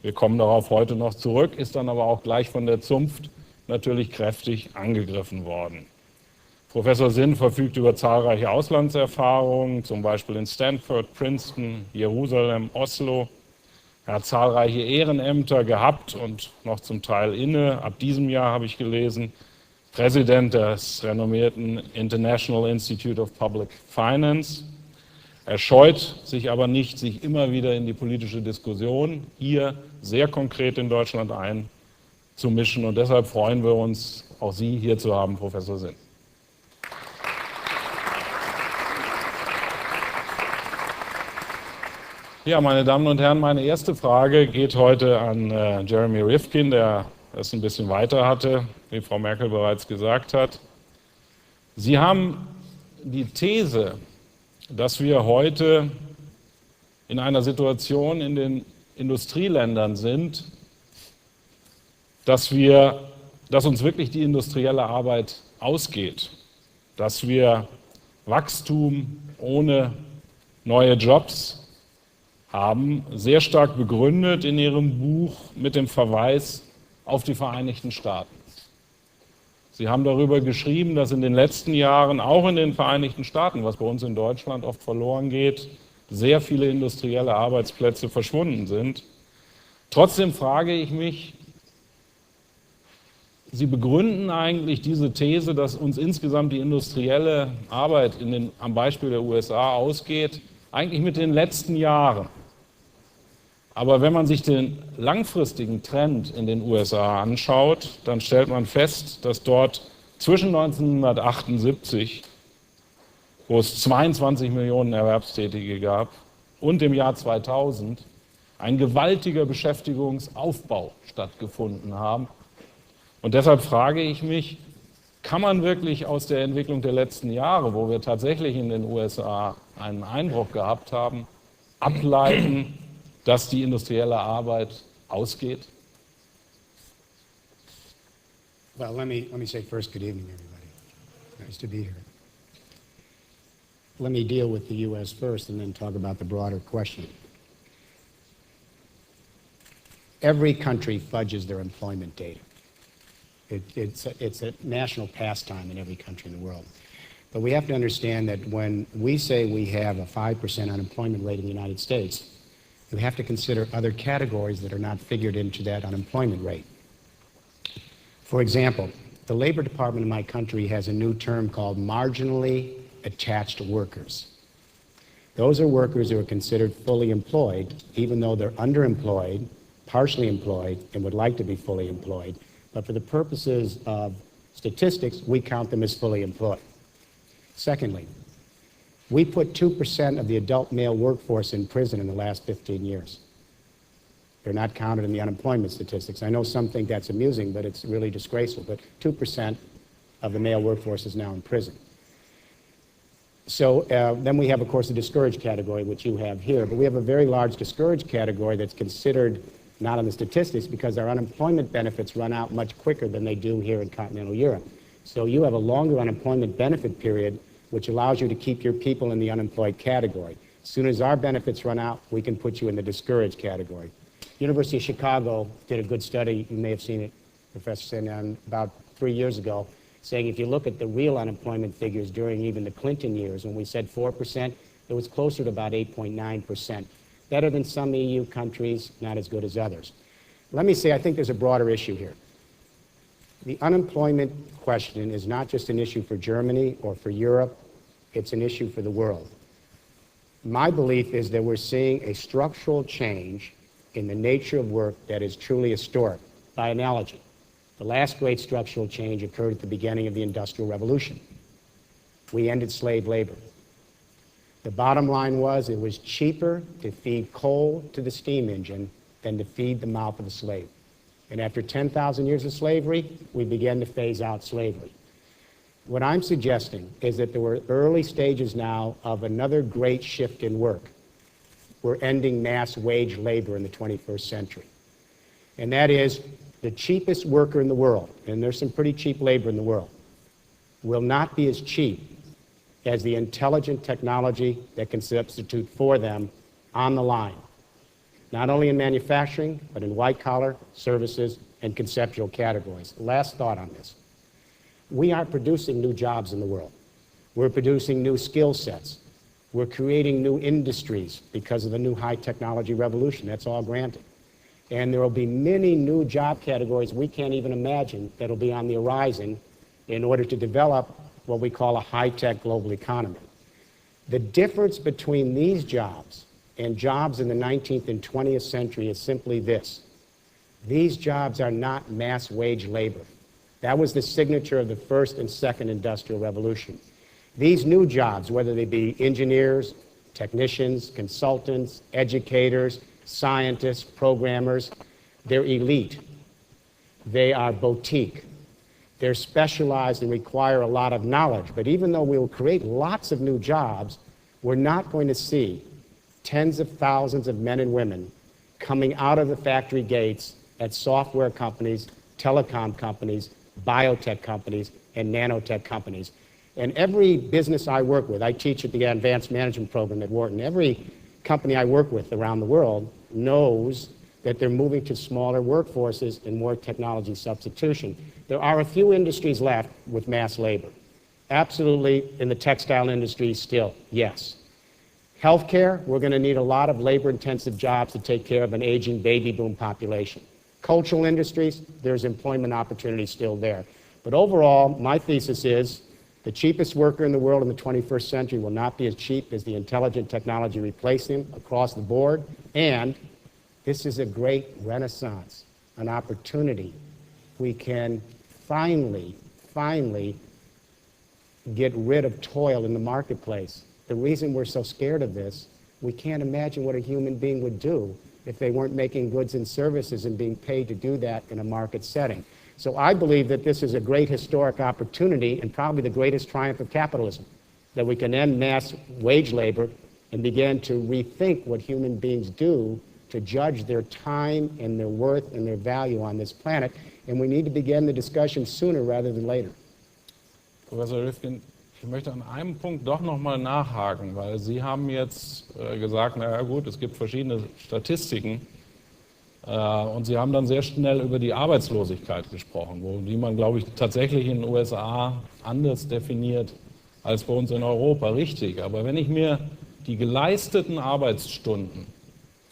Wir kommen darauf heute noch zurück, ist dann aber auch gleich von der Zunft natürlich kräftig angegriffen worden. Professor Sinn verfügt über zahlreiche Auslandserfahrungen, zum Beispiel in Stanford, Princeton, Jerusalem, Oslo. Er hat zahlreiche Ehrenämter gehabt und noch zum Teil inne. Ab diesem Jahr habe ich gelesen, Präsident des renommierten International Institute of Public Finance. Er scheut sich aber nicht, sich immer wieder in die politische Diskussion hier sehr konkret in Deutschland einzumischen. Und deshalb freuen wir uns, auch Sie hier zu haben, Professor Sinn. Ja, meine Damen und Herren, meine erste Frage geht heute an Jeremy Rifkin, der es ein bisschen weiter hatte, wie Frau Merkel bereits gesagt hat. Sie haben die These, dass wir heute in einer Situation in den Industrieländern sind, dass uns wirklich die industrielle Arbeit ausgeht, dass wir Wachstum ohne neue Jobs haben, sehr stark begründet in Ihrem Buch mit dem Verweis auf die Vereinigten Staaten. Sie haben darüber geschrieben, dass in den letzten Jahren auch in den Vereinigten Staaten, was bei uns in Deutschland oft verloren geht, sehr viele industrielle Arbeitsplätze verschwunden sind. Trotzdem frage ich mich, Sie begründen eigentlich diese These, dass uns insgesamt die industrielle Arbeit am Beispiel der USA ausgeht, eigentlich mit den letzten Jahren. Aber wenn man sich den langfristigen Trend in den USA anschaut, dann stellt man fest, dass dort zwischen 1978, wo es 22 Millionen Erwerbstätige gab, und dem Jahr 2000 ein gewaltiger Beschäftigungsaufbau stattgefunden haben. Und deshalb frage ich mich, kann man wirklich aus der Entwicklung der letzten Jahre, wo wir tatsächlich in den USA einen Einbruch gehabt haben, ableiten, dass die industrielle Arbeit ausgeht? Well, let me say first, good evening, everybody. Nice to be here. Let me deal with the U.S. first and then talk about the broader question. Every country fudges their employment data. It's a national pastime in every country in the world. But we have to understand that when we say we have a 5% unemployment rate in the United States, we have to consider other categories that are not figured into that unemployment rate. For example, the Labor Department in my country has a new term called marginally attached workers. Those are workers who are considered fully employed, even though they're underemployed, partially employed, and would like to be fully employed. But for the purposes of statistics, we count them as fully employed. Secondly, we put 2% of the adult male workforce in prison in the last 15 years. They're not counted in the unemployment statistics. I know some think that's amusing, but it's really disgraceful. But 2% of the male workforce is now in prison. So then we have, of course, the discouraged category, which you have here. But we have a very large discouraged category that's considered not on the statistics because our unemployment benefits run out much quicker than they do here in continental Europe. So you have a longer unemployment benefit period, which allows you to keep your people in the unemployed category. As soon as our benefits run out, we can put you in the discouraged category. University of Chicago did a good study, you may have seen it, Professor Sinn, about 3 years ago, saying if you look at the real unemployment figures during even the Clinton years, when we said 4%, it was closer to about 8.9%. Better than some EU countries, not as good as others. Let me say, I think there's a broader issue here. The unemployment question is not just an issue for Germany or for Europe, it's an issue for the world. My belief is that we're seeing a structural change in the nature of work that is truly historic. By analogy, the last great structural change occurred at the beginning of the Industrial Revolution. We ended slave labor. The bottom line was it was cheaper to feed coal to the steam engine than to feed the mouth of a slave. And after 10,000 years of slavery, we began to phase out slavery. What I'm suggesting is that there were early stages now of another great shift in work. We're ending mass wage labor in the 21st century. And that is the cheapest worker in the world, and there's some pretty cheap labor in the world, will not be as cheap as the intelligent technology that can substitute for them on the line. not only in manufacturing, but in white-collar, services, and conceptual categories. Last thought on this. We are producing new jobs in the world. We're producing new skill sets. We're creating new industries because of the new high technology revolution. That's all granted. And there will be many new job categories we can't even imagine that will be on the horizon in order to develop what we call a high-tech global economy. The difference between these jobs and jobs in the 19th and 20th century is simply this. These jobs are not mass wage labor. That was the signature of the first and second industrial revolution. These new jobs, whether they be engineers, technicians, consultants, educators, scientists, programmers, they're elite. They are boutique. They're specialized and require a lot of knowledge. But even though we will create lots of new jobs, we're not going to see tens of thousands of men and women coming out of the factory gates at software companies, telecom companies, biotech companies, and nanotech companies. And every business I work with, I teach at the Advanced Management Program at Wharton, every company I work with around the world knows that they're moving to smaller workforces and more technology substitution. There are a few industries left with mass labor. Absolutely, in the textile industry still, yes. Healthcare, we're going to need a lot of labor-intensive jobs to take care of an aging baby boom population. Cultural industries, there's employment opportunities still there. But overall, my thesis is the cheapest worker in the world in the 21st century will not be as cheap as the intelligent technology replacing him across the board. And this is a great renaissance, an opportunity. We can finally get rid of toil in the marketplace. The reason we're so scared of this, we can't imagine what a human being would do if they weren't making goods and services and being paid to do that in a market setting. So I believe that this is a great historic opportunity and probably the greatest triumph of capitalism, that we can end mass wage labor and begin to rethink what human beings do to judge their time and their worth and their value on this planet. And we need to begin the discussion sooner rather than later. Professor Rifkin, ich möchte an einem Punkt doch nochmal nachhaken, weil Sie haben jetzt gesagt, naja gut, es gibt verschiedene Statistiken und Sie haben dann sehr schnell über die Arbeitslosigkeit gesprochen, die man, glaube ich, tatsächlich in den USA anders definiert als bei uns in Europa, richtig. Aber wenn ich mir die geleisteten Arbeitsstunden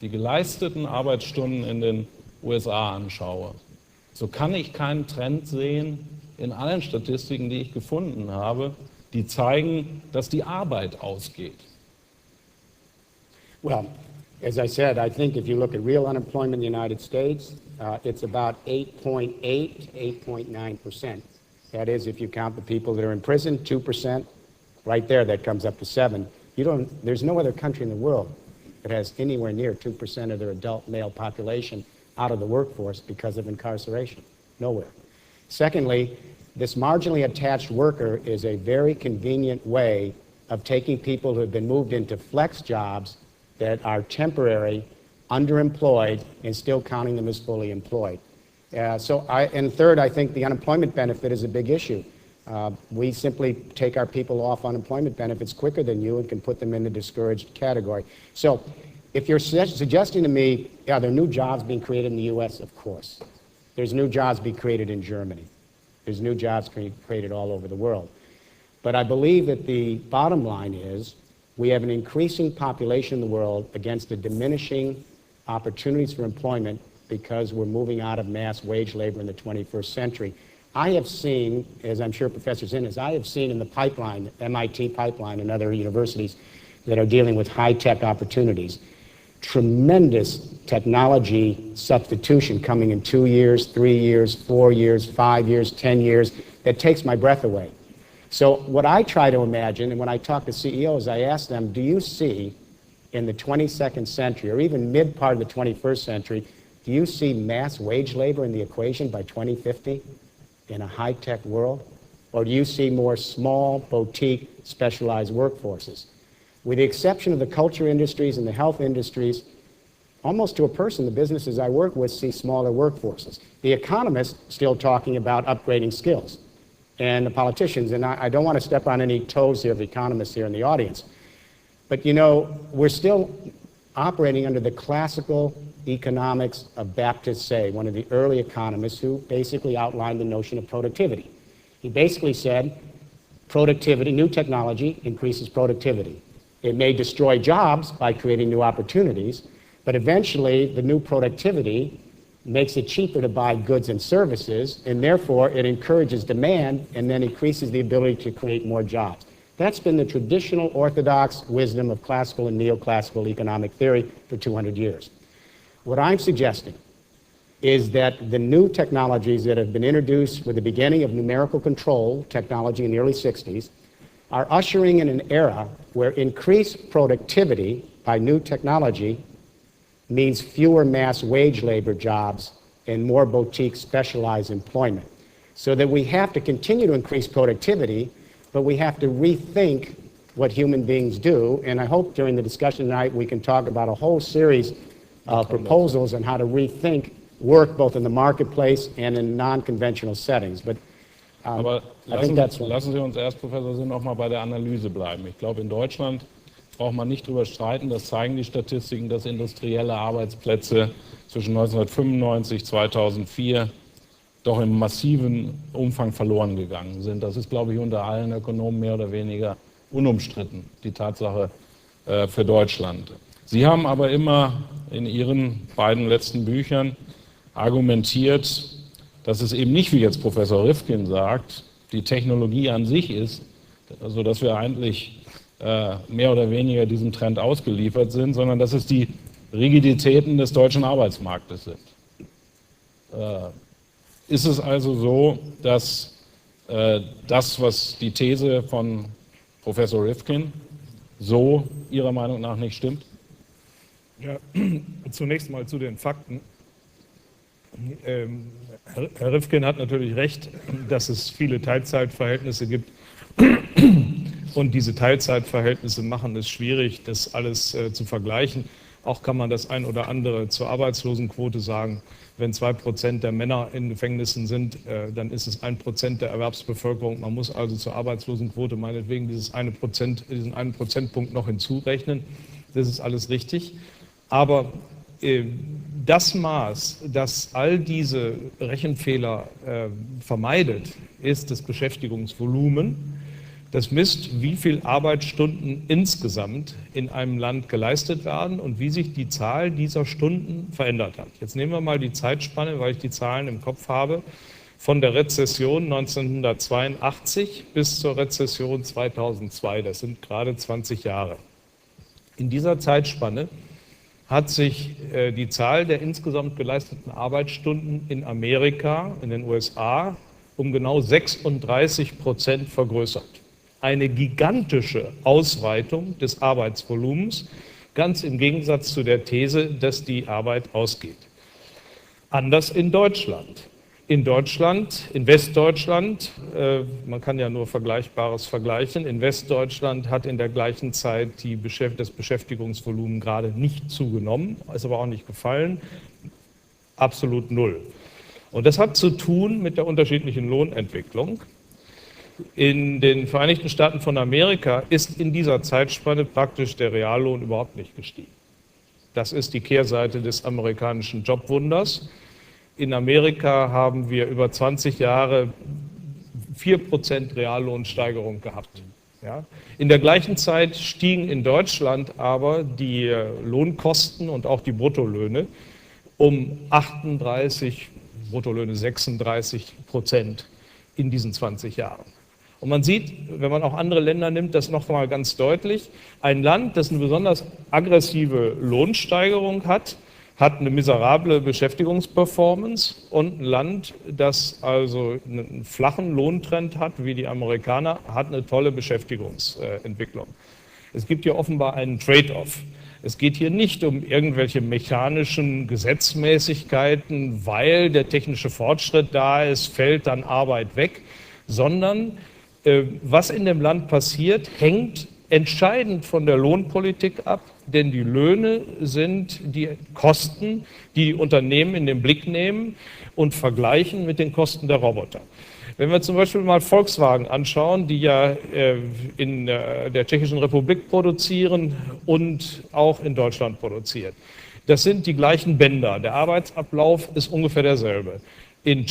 in den USA anschaue, so kann ich keinen Trend sehen in allen Statistiken, die ich gefunden habe, die zeigen, dass die Arbeit ausgeht. Well, as I said, I think if you look at real unemployment in the United States, it's about 8.8 to 8.9%. That is, if you count the people that are in prison, 2%, right there, that comes up to 7%. There's no other country in the world that has anywhere near 2% of their adult male population out of the workforce because of incarceration. Nowhere. Secondly, this marginally attached worker is a very convenient way of taking people who have been moved into flex jobs that are temporary, underemployed, and still counting them as fully employed. And third, I think the unemployment benefit is a big issue. We simply take our people off unemployment benefits quicker than you and can put them in the discouraged category. So if you're suggesting to me, yeah, there are new jobs being created in the US, of course. There's new jobs being created in Germany. There's new jobs created all over the world. But I believe that the bottom line is we have an increasing population in the world against the diminishing opportunities for employment because we're moving out of mass wage labor in the 21st century. I have seen, as I'm sure Professor Sinn is, I have seen in the pipeline, MIT pipeline and other universities that are dealing with high-tech opportunities, tremendous technology substitution coming in 2 years, 3 years, 4 years, 5 years, 10 years, that takes my breath away. So what I try to imagine, and when I talk to CEOs, I ask them, do you see in the 22nd century, or even mid-part of the 21st century, do you see mass wage labor in the equation by 2050 in a high-tech world? Or do you see more small, boutique, specialized workforces? With the exception of the culture industries and the health industries, almost to a person, the businesses I work with see smaller workforces. The economists still talking about upgrading skills. And the politicians, and I don't want to step on any toes here of economists here in the audience, but you know, we're still operating under the classical economics of Baptist Say, one of the early economists who basically outlined the notion of productivity. He basically said, productivity, new technology increases productivity. It may destroy jobs by creating new opportunities, but eventually the new productivity makes it cheaper to buy goods and services, and therefore it encourages demand and then increases the ability to create more jobs. That's been the traditional orthodox wisdom of classical and neoclassical economic theory for 200 years. What I'm suggesting is that the new technologies that have been introduced with the beginning of numerical control technology in the early 60s are ushering in an era where increased productivity by new technology means fewer mass wage labor jobs and more boutique specialized employment. So that we have to continue to increase productivity, but we have to rethink what human beings do. And I hope during the discussion tonight we can talk about a whole series of proposals on how to rethink work both in the marketplace and in non-conventional settings. But Aber I think that's lassen Sie uns erst, Professor Sinn, noch mal bei der Analyse bleiben. Ich glaube, in Deutschland braucht man nicht drüber streiten, das zeigen die Statistiken, dass industrielle Arbeitsplätze zwischen 1995 und 2004 doch im massiven Umfang verloren gegangen sind. Das ist, glaube ich, unter allen Ökonomen mehr oder weniger unumstritten, die Tatsache für Deutschland. Sie haben aber immer in Ihren beiden letzten Büchern argumentiert, dass es eben nicht, wie jetzt Professor Rifkin sagt, die Technologie an sich ist, also dass wir eigentlich mehr oder weniger diesem Trend ausgeliefert sind, sondern dass es die Rigiditäten des deutschen Arbeitsmarktes sind. Ist es also so, dass das, was die These von Professor Rifkin so Ihrer Meinung nach nicht stimmt? Ja, zunächst mal zu den Fakten. Herr Rifkin hat natürlich recht, dass es viele Teilzeitverhältnisse gibt. Und diese Teilzeitverhältnisse machen es schwierig, das alles zu vergleichen. Auch kann man das ein oder andere zur Arbeitslosenquote sagen. Wenn 2% der Männer in Gefängnissen sind, dann ist es 1% der Erwerbsbevölkerung. Man muss also zur Arbeitslosenquote meinetwegen diesen einen Prozentpunkt noch hinzurechnen. Das ist alles richtig. Aber das Maß, das all diese Rechenfehler vermeidet, ist das Beschäftigungsvolumen. Das misst, wie viele Arbeitsstunden insgesamt in einem Land geleistet werden und wie sich die Zahl dieser Stunden verändert hat. Jetzt nehmen wir mal die Zeitspanne, weil ich die Zahlen im Kopf habe, von der Rezession 1982 bis zur Rezession 2002. Das sind gerade 20 Jahre. In dieser Zeitspanne hat sich die Zahl der insgesamt geleisteten Arbeitsstunden in Amerika, in den USA, um genau 36% vergrößert. Eine gigantische Ausweitung des Arbeitsvolumens, ganz im Gegensatz zu der These, dass die Arbeit ausgeht. Anders in Deutschland. In Deutschland, in Westdeutschland, man kann ja nur Vergleichbares vergleichen, in Westdeutschland hat in der gleichen Zeit das Beschäftigungsvolumen gerade nicht zugenommen, ist aber auch nicht gefallen, absolut null. Und das hat zu tun mit der unterschiedlichen Lohnentwicklung. In den Vereinigten Staaten von Amerika ist in dieser Zeitspanne praktisch der Reallohn überhaupt nicht gestiegen. Das ist die Kehrseite des amerikanischen Jobwunders. In Amerika haben wir über 20 Jahre 4% Reallohnsteigerung gehabt. Ja? In der gleichen Zeit stiegen in Deutschland aber die Lohnkosten und auch die Bruttolöhne um 38, Bruttolöhne 36% in diesen 20 Jahren. Und man sieht, wenn man auch andere Länder nimmt, das noch mal ganz deutlich. Ein Land, das eine besonders aggressive Lohnsteigerung hat, hat eine miserable Beschäftigungsperformance, und ein Land, das also einen flachen Lohntrend hat, wie die Amerikaner, hat eine tolle Beschäftigungsentwicklung. Es gibt hier offenbar einen Trade-off. Es geht hier nicht um irgendwelche mechanischen Gesetzmäßigkeiten, weil der technische Fortschritt da ist, fällt dann Arbeit weg, sondern was in dem Land passiert, hängt entscheidend von der Lohnpolitik ab, denn die Löhne sind die Kosten, die die Unternehmen in den Blick nehmen und vergleichen mit den Kosten der Roboter. Wenn wir zum Beispiel mal Volkswagen anschauen, die ja in der Tschechischen Republik produzieren und auch in Deutschland produzieren. Das sind die gleichen Bänder. Der Arbeitsablauf ist ungefähr derselbe. In